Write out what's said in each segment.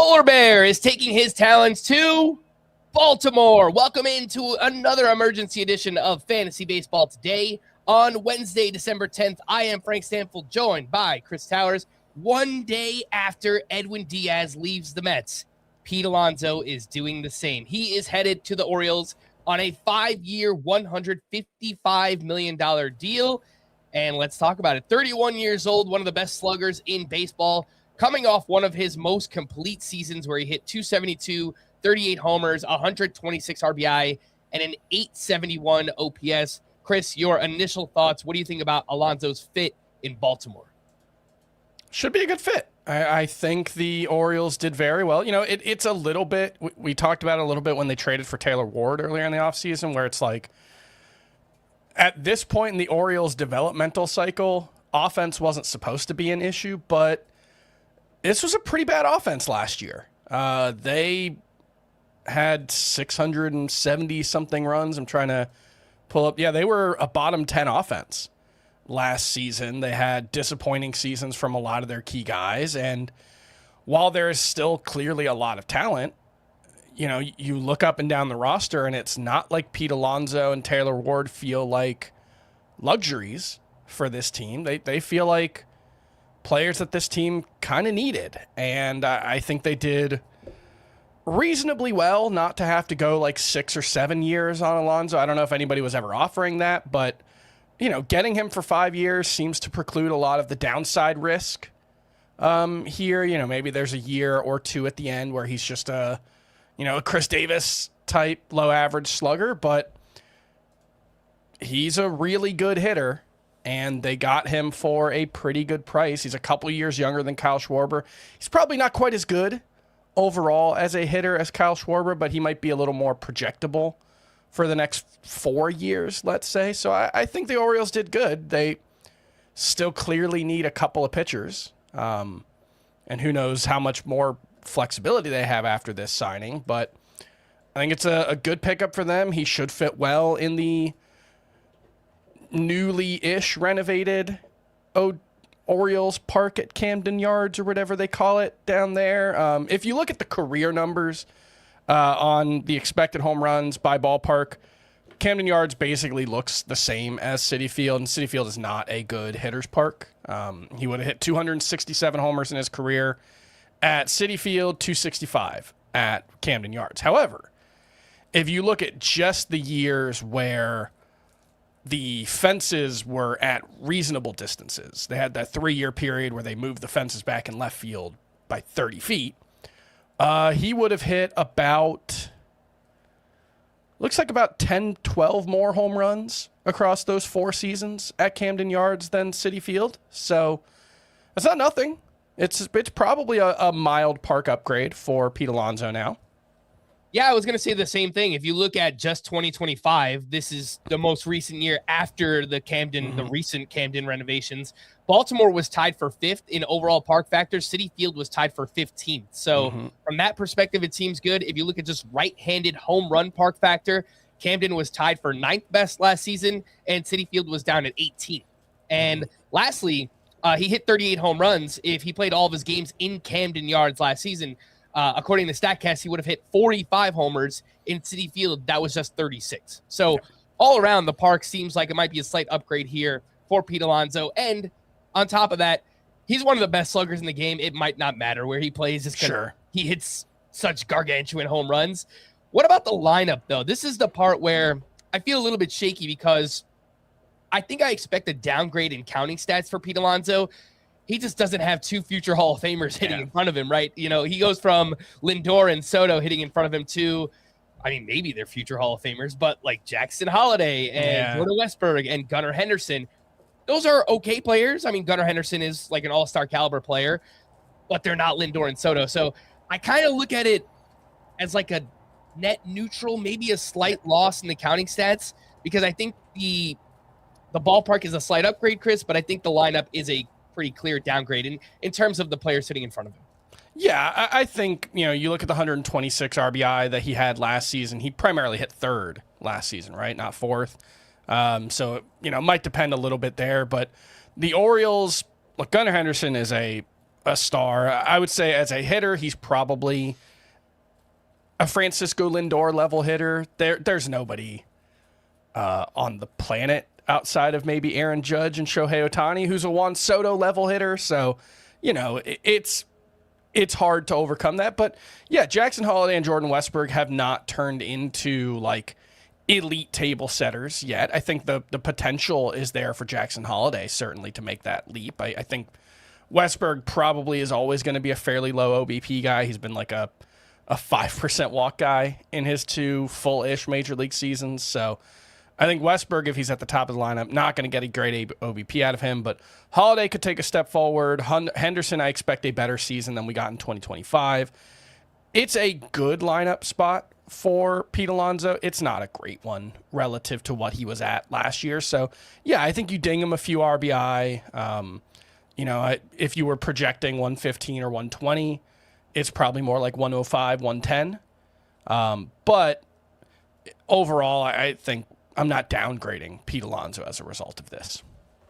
Polar Bear is taking his talents to Baltimore. Welcome into another emergency edition of Fantasy Baseball Today. On Wednesday, December 10th, I am Frank Stampfl, joined by Chris Towers. One day after Edwin Diaz leaves the Mets, Pete Alonso is doing the same. He is headed to the Orioles on a 5-year, $155 million deal. And let's talk about it. 31 years old, one of the best sluggers in baseball, coming off one of his most complete seasons where he hit 272, 38 homers, 126 RBI, and an 871 OPS. Chris, your initial thoughts. What do you think about Alonso's fit in Baltimore? Should be a good fit. I think the Orioles did very well. You know, it's a little bit, we talked about it a little bit when they traded for Taylor Ward earlier in the offseason, where it's like, at this point in the Orioles' developmental cycle, offense wasn't supposed to be an issue, but this was a pretty bad offense last year. They had 670-something runs. I'm trying to pull up. Yeah, they were a bottom 10 offense last season. They had disappointing seasons from a lot of their key guys. And while there is still clearly a lot of talent, you know, you look up and down the roster, and it's not like Pete Alonso and Taylor Ward feel like luxuries for this team. They feel like players that this team kind of needed. And I think they did reasonably well not to have to go like 6 or 7 years on Alonso. I don't know if anybody was ever offering that, but, you know, getting him for 5 years seems to preclude a lot of the downside risk here. You know, maybe there's a year or two at the end where he's just a Chris Davis type low average slugger, but he's a really good hitter, and they got him for a pretty good price. He's a couple years younger than Kyle Schwarber. He's probably not quite as good overall as a hitter as Kyle Schwarber, but he might be a little more projectable for the next 4 years, let's say. So I think the Orioles did good. They still clearly need a couple of pitchers, and who knows how much more flexibility they have after this signing, but I think it's a good pickup for them. He should fit well in the newly-ish renovated Orioles Park at Camden Yards, or whatever they call it down there. If you look at the career numbers on the expected home runs by ballpark, Camden Yards basically looks the same as Citi Field, and Citi Field is not a good hitter's park. He would have hit 267 homers in his career at Citi Field, 265 at Camden Yards. However, if you look at just the years where the fences were at reasonable distances, they had that 3-year period where they moved the fences back in left field by 30 feet. He would have hit about 10, 12 more home runs across those 4 seasons at Camden Yards than Citi Field. So that's not nothing. It's probably a mild park upgrade for Pete Alonso now. Yeah, I was going to say the same thing. If you look at just 2025, this is the most recent year after the recent Camden renovations. Baltimore was tied for 5th in overall park factor. Citi Field was tied for 15th. So from that perspective, it seems good. If you look at just right-handed home run park factor, Camden was tied for 9th best last season, and Citi Field was down at 18th. And lastly, he hit 38 home runs. If he played all of his games in Camden Yards last season, according to StatCast, he would have hit 45 homers. In Citi Field, that was just 36. So all around, the park seems like it might be a slight upgrade here for Pete Alonso. And on top of that, he's one of the best sluggers in the game. It might not matter where he plays, just because he hits such gargantuan home runs. What about the lineup, though? This is the part where I feel a little bit shaky, because I think I expect a downgrade in counting stats for Pete Alonso. He just doesn't have 2 future Hall of Famers hitting in front of him, right? You know, he goes from Lindor and Soto hitting in front of him to, I mean, maybe they're future Hall of Famers, but like Jackson Holiday and Jordan Westburg and Gunnar Henderson. Those are okay players. I mean, Gunnar Henderson is like an all-star caliber player, but they're not Lindor and Soto. So I kind of look at it as like a net neutral, maybe a slight loss in the counting stats, because I think the ballpark is a slight upgrade, Chris, but I think the lineup is a pretty clear downgrade in terms of the players sitting in front of him. Yeah, I think, you know, you look at the 126 RBI that he had last season. He primarily hit 3rd last season, right? Not 4th. So, you know, it might depend a little bit there. But the Orioles, look, Gunnar Henderson is a a star. I would say as a hitter, he's probably a Francisco Lindor level hitter. There's nobody on the planet outside of maybe Aaron Judge and Shohei Ohtani who's a Juan Soto level hitter. So, it's hard to overcome that. But yeah, Jackson Holliday and Jordan Westburg have not turned into like elite table setters yet. I think the potential is there for Jackson Holliday certainly to make that leap. I think Westburg probably is always going to be a fairly low OBP guy. He's been like a 5% walk guy in his 2 full-ish major league seasons. So I think Westburg, if he's at the top of the lineup, not going to get a great OBP out of him, but Holliday could take a step forward. Henderson, I expect a better season than we got in 2025. It's a good lineup spot for Pete Alonso. It's not a great one relative to what he was at last year. So, yeah, I think you ding him a few RBI. If you were projecting 115 or 120, it's probably more like 105, 110. But overall, I think I'm not downgrading Pete Alonso as a result of this.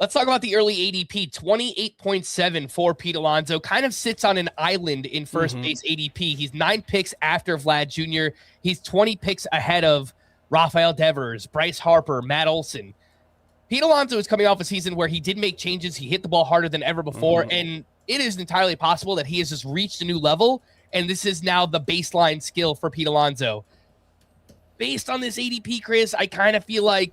Let's talk about the early ADP. 28.7 for Pete Alonso. Kind of sits on an island in first base ADP. He's 9 picks after Vlad Jr. He's 20 picks ahead of Rafael Devers, Bryce Harper, Matt Olson. Pete Alonso is coming off a season where he did make changes. He hit the ball harder than ever before, and it is entirely possible that he has just reached a new level, and this is now the baseline skill for Pete Alonso. Based on this ADP, Chris, I kind of feel like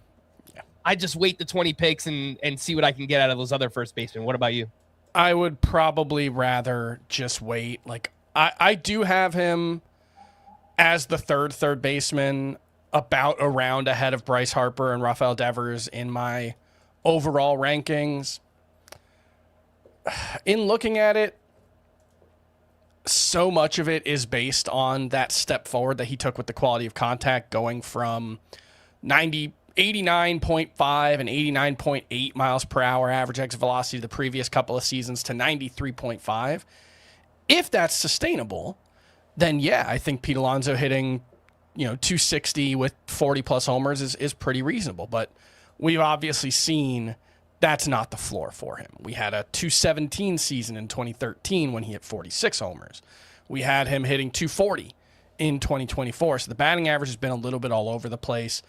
I just wait the 20 picks and see what I can get out of those other first basemen. What about you? I would probably rather just wait. Like I do have him as the third baseman, about a round ahead of Bryce Harper and Rafael Devers in my overall rankings. In looking at it, so much of it is based on that step forward that he took with the quality of contact, going from 89.5 and 89.8 miles per hour average exit velocity the previous couple of seasons to 93.5. If that's sustainable, then yeah, I think Pete Alonso hitting 260 with 40 plus homers is pretty reasonable. But we've obviously seen that's not the floor for him. We had a 217 season in 2013 when he hit 46 homers. We had him hitting 240 in 2024. So the batting average has been a little bit all over the place.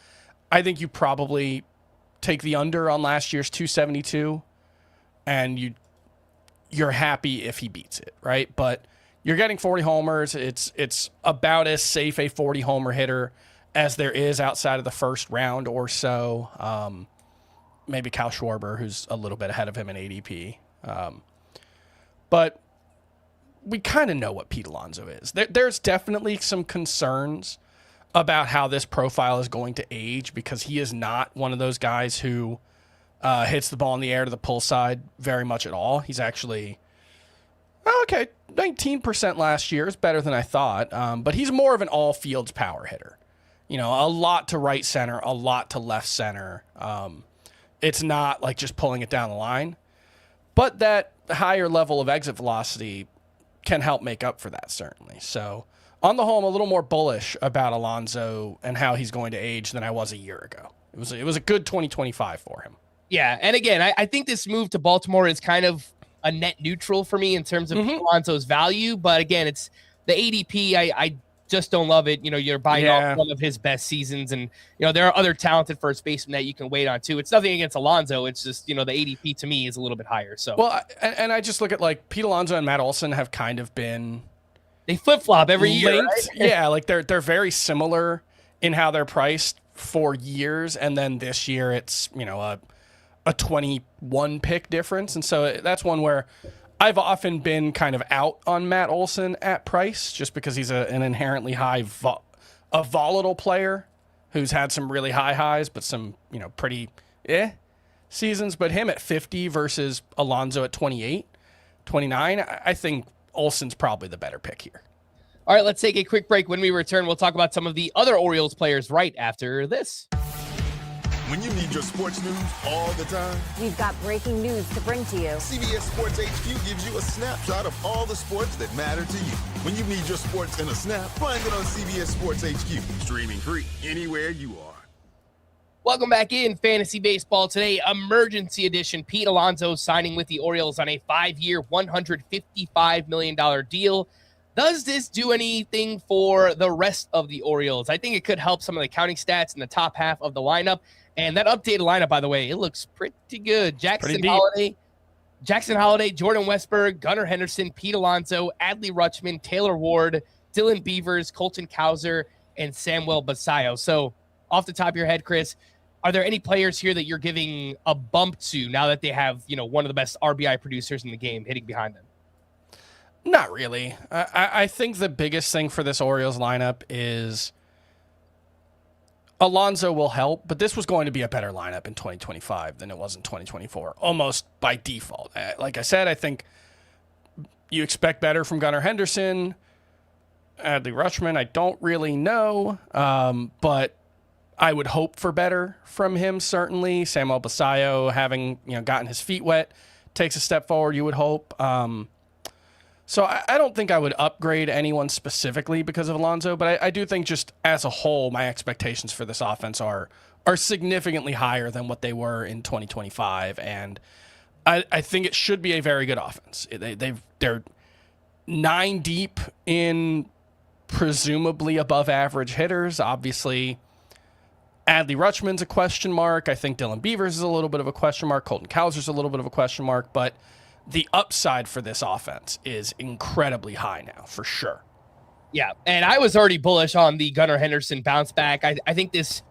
I think you probably take the under on last year's 272 and you're happy if he beats it, right? But you're getting 40 homers. It's about as safe a 40 homer hitter as there is outside of the first round or so. Maybe Kyle Schwarber, who's a little bit ahead of him in ADP. But we kind of know what Pete Alonso is. There's definitely some concerns about how this profile is going to age because he is not one of those guys who hits the ball in the air to the pull side very much at all. He's actually... okay, 19% last year is better than I thought, but he's more of an all-fields power hitter. A lot to right center, a lot to left center. It's not like just pulling it down the line, but that higher level of exit velocity can help make up for that, certainly. So on the whole, I'm a little more bullish about Alonso and how he's going to age than I was a year ago. It was a good 2025 for him. Yeah, and again, I think this move to Baltimore is kind of a net neutral for me in terms of Pete Alonso's value. But again, it's the ADP. I just don't love it. You're buying off one of his best seasons, and there are other talented first basemen that you can wait on too. It's nothing against Alonso. It's just the ADP to me is a little bit higher. So and I just look at like Pete Alonso and Matt Olson have kind of been they flip flop every year. Right? Yeah, like they're very similar in how they're priced for years, and then this year it's a 21 pick difference. And so that's one where I've often been kind of out on Matt Olson at price just because he's an inherently high, a volatile player who's had some really high highs, but some, pretty seasons. But him at 50 versus Alonso at 28, 29, I think Olson's probably the better pick here. All right, let's take a quick break. When we return, we'll talk about some of the other Orioles players right after this. When you need your sports news all the time, we've got breaking news to bring to you. CBS Sports HQ gives you a snapshot of all the sports that matter to you. When you need your sports in a snap, find it on CBS Sports HQ, streaming free anywhere you are. Welcome back in Fantasy Baseball today, emergency edition. Pete Alonso signing with the Orioles on a 5-year, $155 million deal. Does this do anything for the rest of the Orioles? I think it could help some of the counting stats in the top half of the lineup. And that updated lineup, by the way, it looks pretty good. Jackson Holiday, Jordan Westberg, Gunnar Henderson, Pete Alonso, Adley Rutschman, Taylor Ward, Dylan Beavers, Colton Cowser, and Samuel Basayo. So off the top of your head, Chris, are there any players here that you're giving a bump to now that they have, one of the best RBI producers in the game hitting behind them? Not really. I think the biggest thing for this Orioles lineup is Alonso will help, but this was going to be a better lineup in 2025 than it was in 2024, almost by default. Like I said, I think you expect better from Gunnar Henderson. Adley Rutschman, I don't really know, but I would hope for better from him, certainly. Samuel Basayo, having gotten his feet wet, takes a step forward, you would hope. So I don't think I would upgrade anyone specifically because of Alonso, but I do think just as a whole, my expectations for this offense are significantly higher than what they were in 2025, and I think it should be a very good offense. They're 9 deep in presumably above average hitters. Obviously, Adley Rutschman's a question mark. I think Dylan Beavers is a little bit of a question mark. Colton Cowser's a little bit of a question mark, but the upside for this offense is incredibly high now, for sure. Yeah, and I was already bullish on the Gunnar Henderson bounce back. I think this,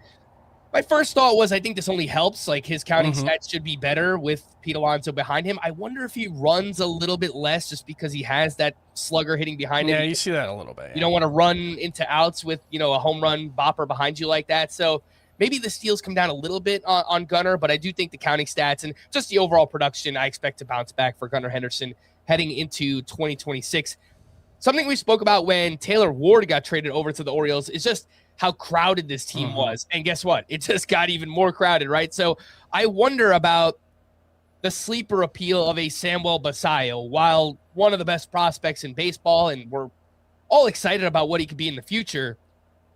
my first thought was I think this only helps. Like his counting stats should be better with Pete Alonso behind him. I wonder if he runs a little bit less just because he has that slugger hitting behind him. Yeah, you see that a little bit. Yeah. You don't want to run into outs with, a home run bopper behind you like that. So maybe the steals come down a little bit on Gunnar, but I do think the counting stats and just the overall production, I expect to bounce back for Gunnar Henderson heading into 2026. Something we spoke about when Taylor Ward got traded over to the Orioles is just how crowded this team was. And guess what? It just got even more crowded, right? So I wonder about the sleeper appeal of a Samuel Basayo. While one of the best prospects in baseball, and we're all excited about what he could be in the future,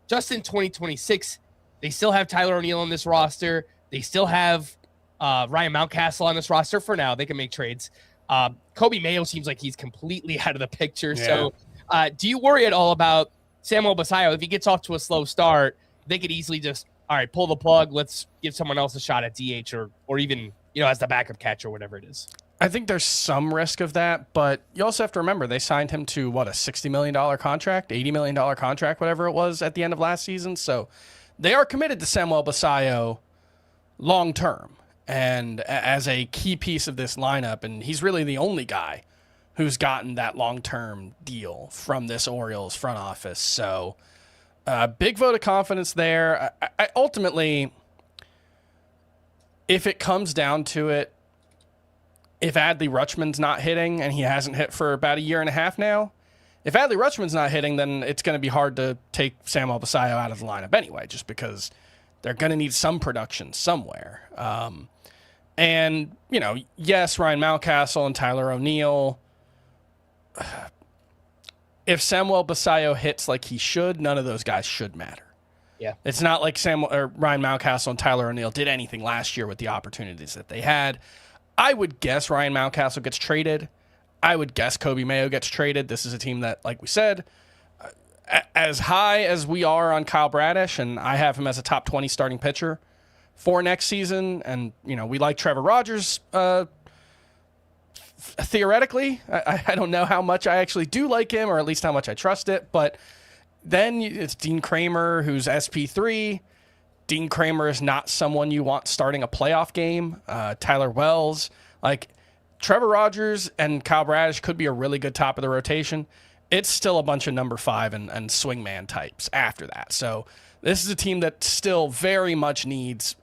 just in 2026, they still have Tyler O'Neill on this roster. They still have Ryan Mountcastle on this roster for now. They can make trades. Kobe Mayo seems like he's completely out of the picture. Yeah. So do you worry at all about Samuel Basayo? If he gets off to a slow start, they could easily just, all right, pull the plug. Let's give someone else a shot at DH or even, as the backup catcher, whatever it is. I think there's some risk of that, but you also have to remember they signed him to, a $60 million contract, $80 million contract, whatever it was at the end of last season. So they are committed to Samuel Basayo long term and as a key piece of this lineup. And he's really the only guy who's gotten that long-term deal from this Orioles front office. So big vote of confidence there. I ultimately, if it comes down to it, if Adley Rutschman's not hitting, and he hasn't hit for about a year and a half now, if Adley Rutschman's not hitting, then it's going to be hard to take Samuel Basayo out of the lineup anyway, just because they're going to need some production somewhere. And, yes, Ryan Mountcastle and Tyler O'Neill. If Samuel Basayo hits like he should, none of those guys should matter. Yeah. It's not like Ryan Mountcastle and Tyler O'Neill did anything last year with the opportunities that they had. I would guess Ryan Mountcastle gets traded. I would guess Kobe Mayo gets traded. This is a team that, like we said, as high as we are on Kyle Bradish, and I have him as a top 20 starting pitcher for next season, and, we like Trevor Rogers theoretically. I don't know how much I actually do like him, or at least how much I trust it, but then it's Dean Kramer, who's SP3. Dean Kramer is not someone you want starting a playoff game. Tyler Wells, Trevor Rogers and Kyle Bradish could be a really good top of the rotation. It's still a bunch of number 5 and swingman types after that. So this is a team that still very much needs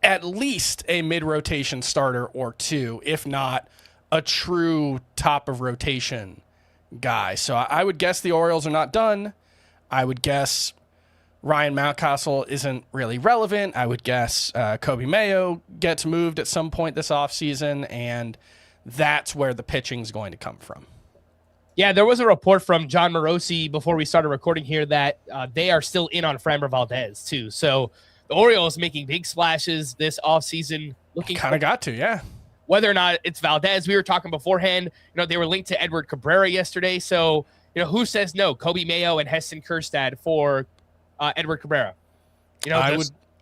at least a mid-rotation starter or two, if not a true top of rotation guy. So I would guess the Orioles are not done. I would guess Ryan Mountcastle isn't really relevant. I would guess Kobe Mayo gets moved at some point this offseason, and that's where the pitching is going to come from. Yeah, there was a report from John Morosi before we started recording here that they are still in on Framber Valdez, too. So the Orioles making big splashes this offseason. Looking Kind of got to, yeah. Whether or not it's Valdez, we were talking beforehand. They were linked to Edward Cabrera yesterday. So, who says no? Kobe Mayo and Heston Kjerstad for Edward Cabrera.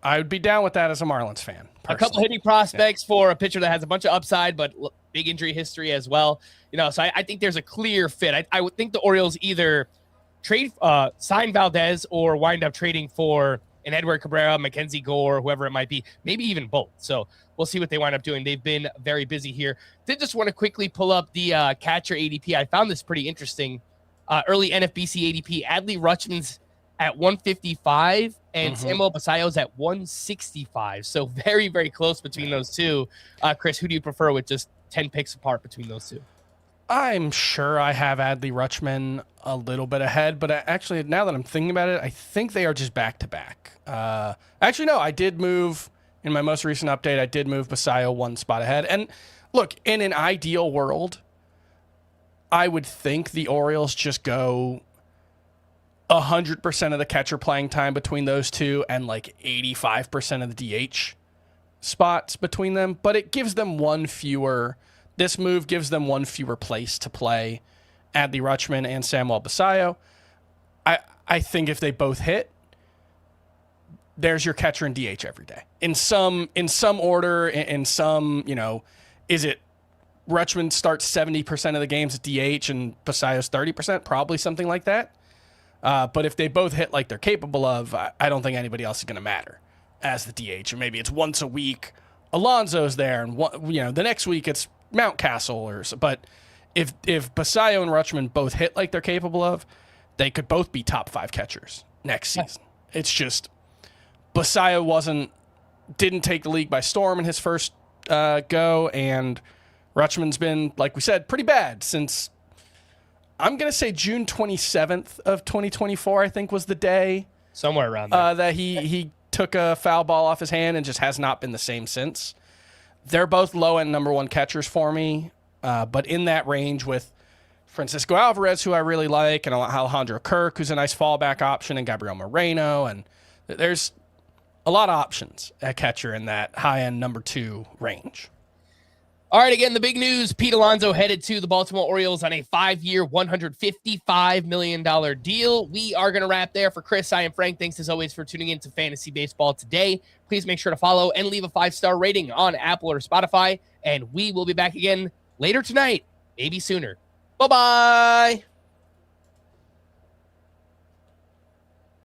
I would be down with that as a Marlins fan. A couple hitting prospects for a pitcher that has a bunch of upside, but big injury history as well. So I think there's a clear fit. I would think the Orioles either sign Valdez or wind up trading for an Edward Cabrera, Mackenzie Gore, whoever it might be, maybe even both. So we'll see what they wind up doing. They've been very busy here. Did just want to quickly pull up the catcher ADP. I found this pretty interesting. Early NFBC ADP, Adley Rutschman's at 155 and Samuel Basallo's at 165. So very, very close between those two. Chris, who do you prefer with just 10 picks apart between those two? I'm sure I have Adley Rutschman a little bit ahead, but actually, now that I'm thinking about it, I think they are just back-to-back. Actually, no, I did move, in my most recent update, I did move Basallo one spot ahead. And look, in an ideal world, I would think the Orioles just go 100% of the catcher playing time between those two and like 85% of the DH spots between them, but it gives them one fewer. This move gives them one fewer place to play Adley Rutschman and Samuel Basallo. I think if they both hit, there's your catcher and DH every day. In some order, in some, is it Rutschman starts 70% of the games at DH and Basallo's 30%? Probably something like that. But if they both hit like they're capable of, I don't think anybody else is going to matter as the DH. Or maybe it's once a week Alonso's there, and the next week it's Mountcastle. But if Basallo and Rutschman both hit like they're capable of, they could both be top 5 catchers next season. It's just Basallo didn't take the league by storm in his first go, and Rutschman's been, like we said, pretty bad since, I'm going to say June 27th of 2024, I think was the day. Somewhere around there. That he took a foul ball off his hand and just has not been the same since. They're both low-end number 1 catchers for me, but in that range with Francisco Alvarez, who I really like, and Alejandro Kirk, who's a nice fallback option, and Gabriel Moreno, and there's a lot of options at catcher in that high-end number 2 range. All right, again, the big news, Pete Alonso headed to the Baltimore Orioles on a 5-year, $155 million deal. We are going to wrap there. For Chris, I am Frank. Thanks, as always, for tuning in to Fantasy Baseball today. Please make sure to follow and leave a 5-star rating on Apple or Spotify, and we will be back again later tonight, maybe sooner. Bye-bye.